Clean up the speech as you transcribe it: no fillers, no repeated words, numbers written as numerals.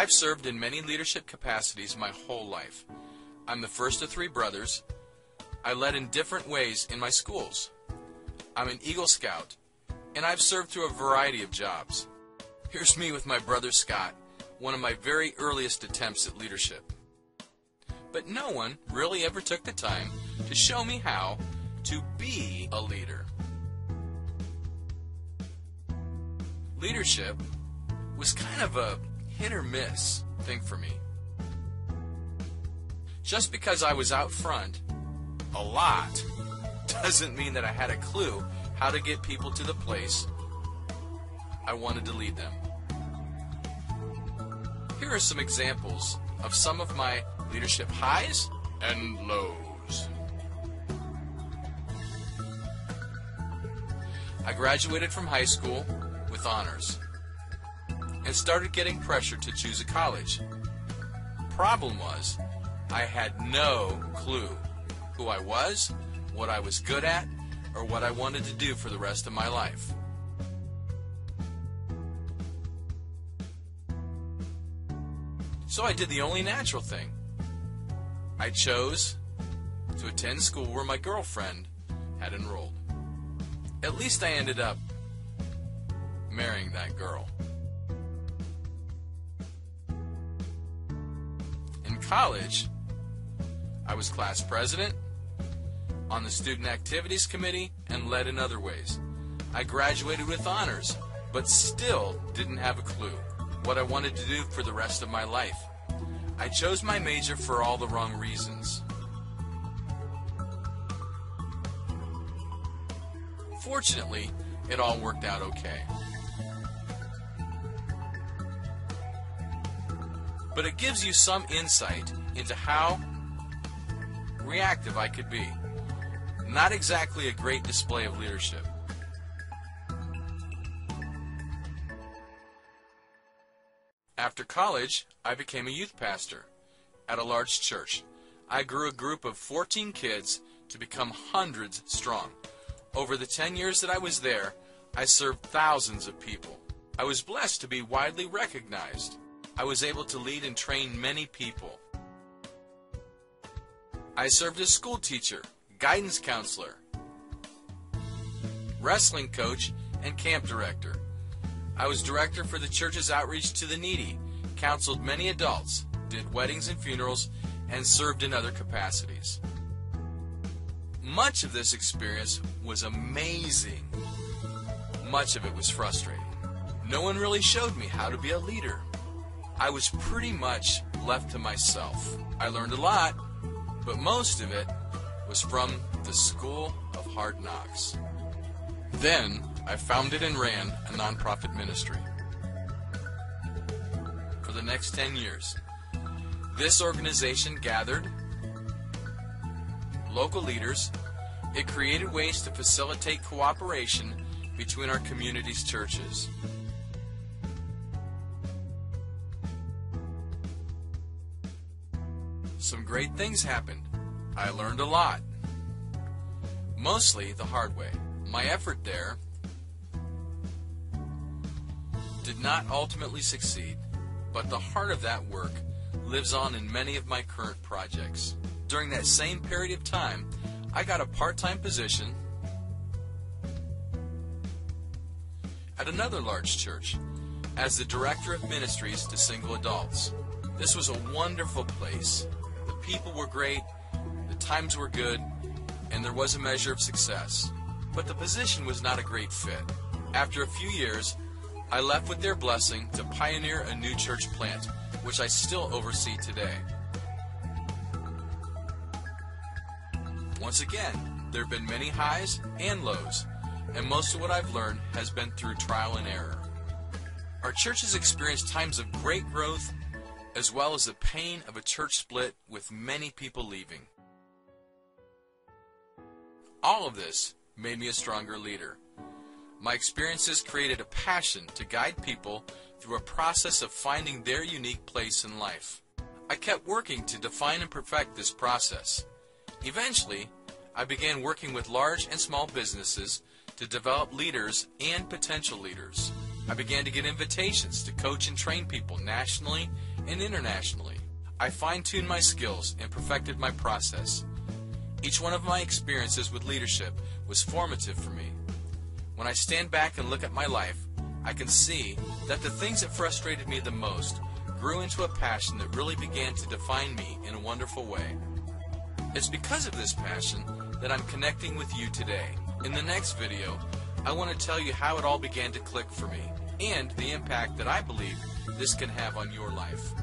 I've served in many leadership capacities my whole life. I'm the first of 3 brothers. I led in different ways in my schools. I'm an Eagle Scout, and I've served through a variety of jobs. Here's me with my brother Scott, one of my very earliest attempts at leadership. But no one really ever took the time to show me how to be a leader. Leadership was kind of a hit or miss thing for me. Just because I was out front a lot doesn't mean that I had a clue how to get people to the place I wanted to lead them. Here are some examples of some of my leadership highs and lows. I graduated from high school with honors and started getting pressure to choose a college. Problem was, I had no clue who I was, what I was good at, or what I wanted to do for the rest of my life. So I did the only natural thing. I chose to attend school where my girlfriend had enrolled. At least I ended up marrying that girl. In college, I was class president, on the student activities committee, and led in other ways. I graduated with honors, but still didn't have a clue what I wanted to do for the rest of my life. I chose my major for all the wrong reasons. Fortunately, it all worked out okay. But it gives you some insight into how reactive I could be. Not exactly a great display of leadership. After college, I became a youth pastor at a large church. I grew a group of 14 kids to become hundreds strong. Over the 10 years that I was there, I served thousands of people. I was blessed to be widely recognized. I was able to lead and train many people. I served as school teacher, guidance counselor, wrestling coach, and camp director. I was director for the church's outreach to the needy, counseled many adults, did weddings and funerals, and served in other capacities. Much of this experience was amazing. Much of it was frustrating. No one really showed me how to be a leader. I was pretty much left to myself. I learned a lot, but most of it was from the School of Hard Knocks. Then, I founded and ran a nonprofit ministry. For the next 10 years, this organization gathered local leaders. It created ways to facilitate cooperation between our community's churches. Some great things happened. I learned a lot. Mostly the hard way. My effort there did not ultimately succeed, but the heart of that work lives on in many of my current projects. During that same period of time, I got a part-time position at another large church as the director of ministries to single adults. This was a wonderful place. The people were great, the times were good, and there was a measure of success. But the position was not a great fit. After a few years, I left with their blessing to pioneer a new church plant, which I still oversee today. Once again, there have been many highs and lows, and most of what I've learned has been through trial and error. Our church has experienced times of great growth, as well as the pain of a church split with many people leaving. All of this made me a stronger leader. My experiences created a passion to guide people through a process of finding their unique place in life. I kept working to define and perfect this process. Eventually, I began working with large and small businesses to develop leaders and potential leaders. I began to get invitations to coach and train people nationally and internationally. I fine-tuned my skills and perfected my process. Each one of my experiences with leadership was formative for me. When I stand back and look at my life, I can see that the things that frustrated me the most grew into a passion that really began to define me in a wonderful way. It's because of this passion that I'm connecting with you today. In the next video, I want to tell you how it all began to click for me and the impact that I believe this can have on your life.